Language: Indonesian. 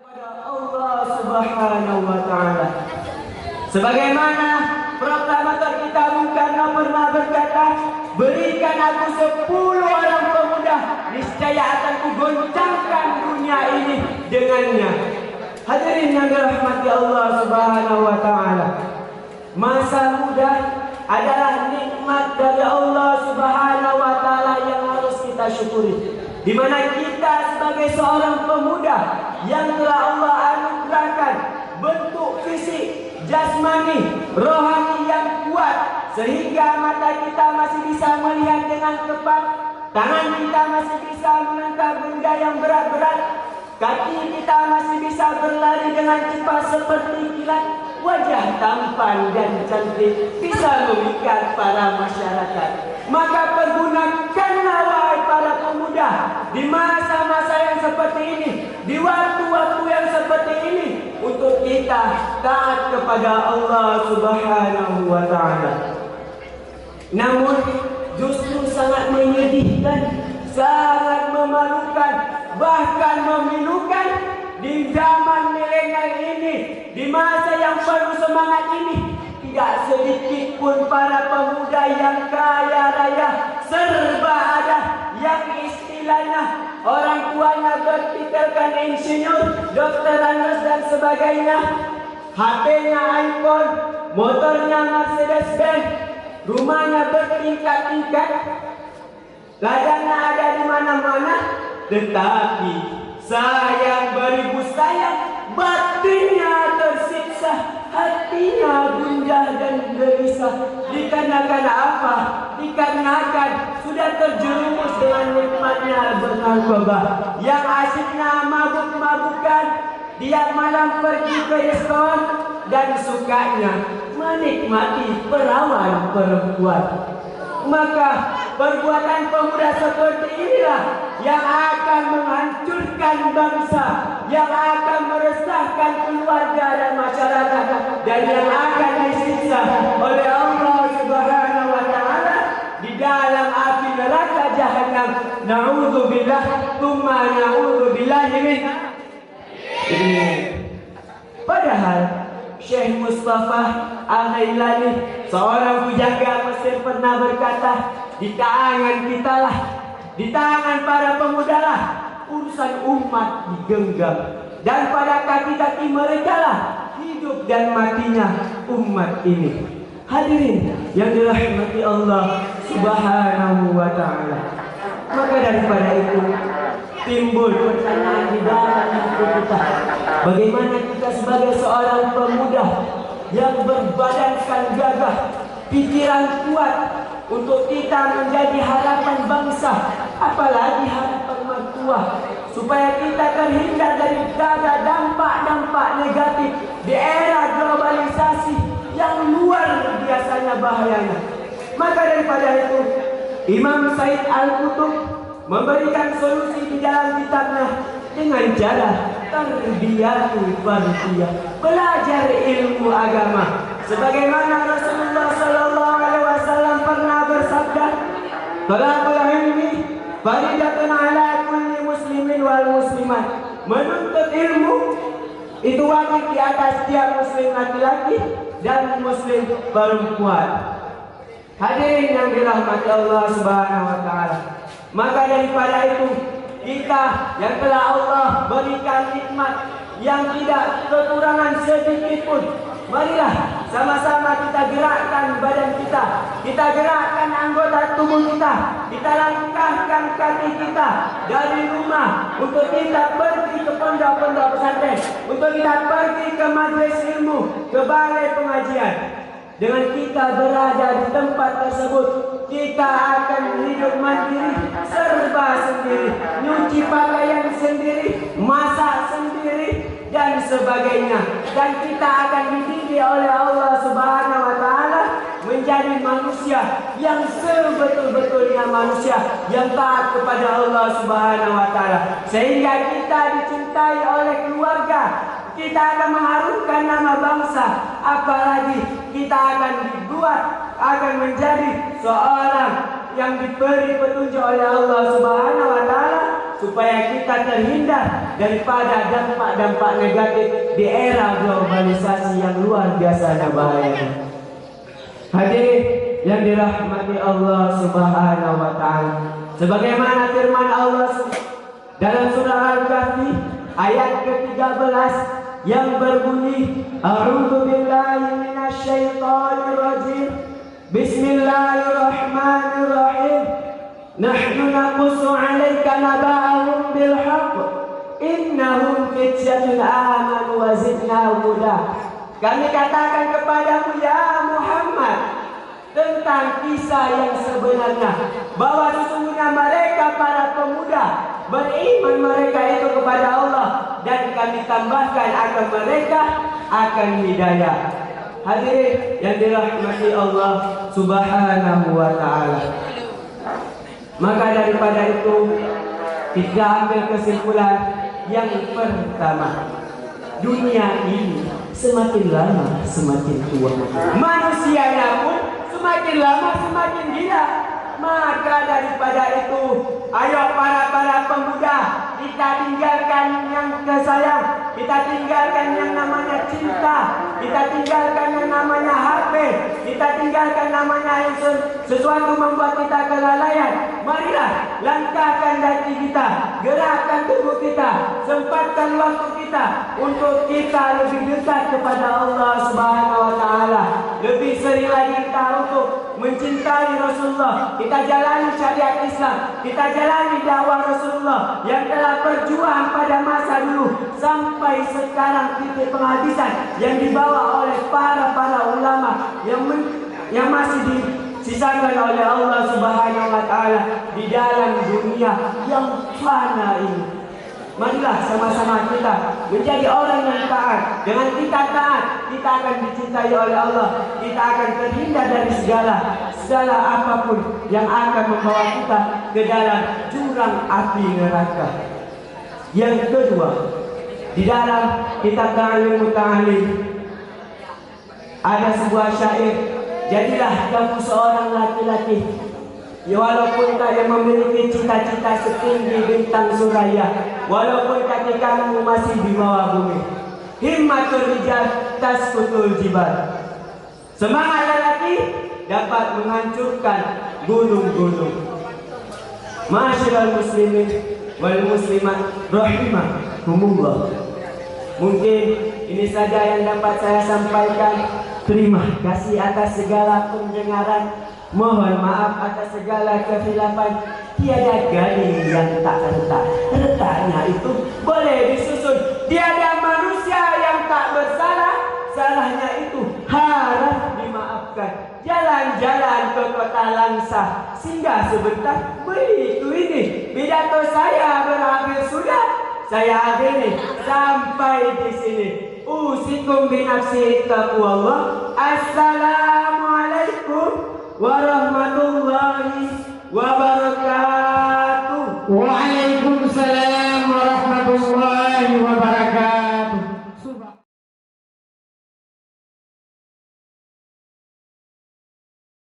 kepada Allah Subhanahu wa taala. Sebagaimana proklamator kita Bung Karno pernah berkata, berikan aku 10 orang pemuda, niscaya akan kugoncangkan dunia ini dengannya. Hadirin yang dirahmati Allah Subhanahu wa taala. Masa muda adalah nikmat dari Allah Subhanahu wa taala yang harus kita syukuri. Di mana kita sebagai seorang pemuda yang telah Allah anugerahkan bentuk fisik, jasmani, rohani yang kuat, sehingga mata kita masih bisa melihat dengan tepat, tangan kita masih bisa mengangkat benda yang berat-berat, kaki kita masih bisa berlari dengan cepat seperti kilat, wajah tampan dan cantik bisa memikat para masyarakat. Maka pergunakanlah wahai para pemuda di masa-masa yang seperti ini, di waktu-waktu yang seperti ini, untuk kita taat kepada Allah Subhanahu wa taala. Namun justru sangat menyedihkan, sangat memalukan, bahkan memilukan di zaman milenial ini, di masa yang penuh semangat ini, tidak sedikit pun para pemuda yang kaya raya, serba ada, yang istilahnya orang tuanya bertitulkan insinyur, dokter, nurse dan sebagainya, HP-nya iPhone, motornya Mercedes-Benz, rumahnya bertingkat-tingkat, ladangnya ada di mana-mana, tetapi sayang beribu sayang, batinnya tersiksa, hatinya gundah dan gelisah. Dikarenakan apa? Dikarenakan sudah terjerumus dengan nikmatnya bernarkoba, yang asyiknya mabuk-mabukan, tiap malam pergi ke diskon, dan sukanya menikmati perawan perempuan. Maka perbuatan pemuda seperti inilah yang akan menghancurkan bangsa, yang akan meresahkan keluarga dan masyarakat, dan yang akan disiksa oleh Allah Subhanahu wa taala di dalam api neraka jahanam. Na'udzubillah, tsumma na'udzubillah min. Padahal Syekh Mustafa Al-Hailani, seorang pujangga Mesir, pernah berkata, di tangan kita lah, di tangan para pemuda lah urusan umat digenggam, dan pada kaki-kaki mereka lah hidup dan matinya umat ini. Hadirin yang dirahmati Allah Subhanahu wa taala. Maka daripada itu timbul pertanyaan di dalam hati kita, bagaimana kita sebagai seorang pemuda yang berbadankan gagah, pikiran kuat, untuk kita menjadi harapan bangsa, apalagi harapan mertua, supaya kita terhindar dari dampak-dampak negatif di era globalisasi yang luar biasanya bahayanya. Maka daripada itu, Imam Said Al-Qutb memberikan solusi di dalam kitabnya dengan cara tarbiyatul fardiyah, belajar ilmu agama. Sebagaimana Rasulullah sallallahu alaihi wasallam pernah bersabda, "Talabul ilmi faridatun ala kulli muslimin wal muslimat." Menuntut ilmu itu wajib di atas setiap muslim laki-laki dan muslim perempuan. Hadirin yang dirahmati Allah Subhanahu wa taala. Maka daripada itu, kita yang telah Allah berikan nikmat yang tidak kekurangan sedikit pun, marilah sama-sama kita gerakkan badan kita, kita gerakkan anggota tubuh kita, kita langkahkan kaki kita dari rumah untuk kita pergi ke pondok-pondok pesantren, untuk kita pergi ke majelis ilmu, ke balai pengajian. Dengan kita berada di tempat tersebut, kita akan hidup mandiri, serba sendiri, nyuci pakaian sendiri, masak sendiri, dan sebagainya. Dan kita akan dididik oleh Allah Subhanahu wa taala menjadi manusia yang sebetul-betulnya manusia yang taat kepada Allah Subhanahu wa taala, sehingga kita dicintai oleh keluarga, kita akan mengharumkan nama bangsa, apalagi kita akan dibuat, akan menjadi seorang yang diberi petunjuk oleh Allah Subhanahu wa taala, supaya kita terhindar daripada dampak-dampak negatif di era globalisasi yang luar biasa dan bahaya. Hadirin yang dirahmati Allah Subhanahu wa taala, sebagaimana firman Allah dalam surah Al-Kahfi ayat ke-13 yang berbunyi, A'udzu billahi minasyaitonir rajim. Bismillahirrahmanirrahim. Nahnu naqussu 'alaika naba'ahum bil haqq. Innahum fityatun amanu wa zidnahum huda. Kami katakan kepadamu ya Muhammad tentang kisah yang sebenarnya, bahwa sesungguhnya mereka para pemuda beriman mereka itu kepada Allah, dan kami tambahkan akan mereka akan hidayah. Hadirin yang dirahmati Allah Subhanahu wa taala. Maka daripada itu kita ambil kesimpulan yang pertama, dunia ini semakin lama semakin tua, manusianya pun semakin lama semakin gila. Maka daripada itu, ayo para pemuda, kita tinggalkan yang kesayang, kita tinggalkan yang namanya cinta, kita tinggalkan yang namanya HP, kita tinggalkan namanya yang sesuatu membuat kita kelalaian. Marilah langkahkan diri kita, gerakkan tubuh kita, sempatkan waktu kita untuk kita lebih dekat kepada Allah Subhanahu wa taala. Lebih sering lagi kita untuk mencintai Rasulullah. Kita jalani syariat Islam, kita jalani dakwah Rasulullah yang telah berjuang pada masa dulu sampai sekarang, titik penghabisan yang dibawa oleh para ulama yang masih disisakan oleh Allah Subhanahu wa taala di dalam dunia yang fana ini. Marilah sama-sama kita menjadi orang yang taat. Dengan kita taat, kita akan dicintai oleh Allah. Kita akan terhindar dari segala apapun yang akan membawa kita ke dalam jurang api neraka. Yang kedua, di dalam kitab Ta'lim Muta'alim ada sebuah syair, jadilah kamu seorang laki-laki, ya, walaupun tak memiliki cita-cita setinggi bintang suraya, walaupun kaki kamu masih di bawah bumi. Himmatul rijal tasqutul jibal. Semangat lelaki dapat menghancurkan gunung-gunung. Ma'asyiral muslimin wal muslimat rahimahumullah. Mungkin ini saja yang dapat saya sampaikan. Terima kasih atas segala pendengaran. Mohon maaf atas segala kehilafan. Tiada gading yang tak retak, retaknya itu boleh disusun. Tiada manusia yang tak bersalah, salahnya itu harus dimaafkan. Jalan-jalan ke kota Langsa, singgah sebentar, begitu ini. Pidato saya berakhir sudah, saya akhiri sampai di sini. Usikum binafsi taqwallah. Assalamualaikum warahmatullahi wabarakatuh. Waalaikumsalam.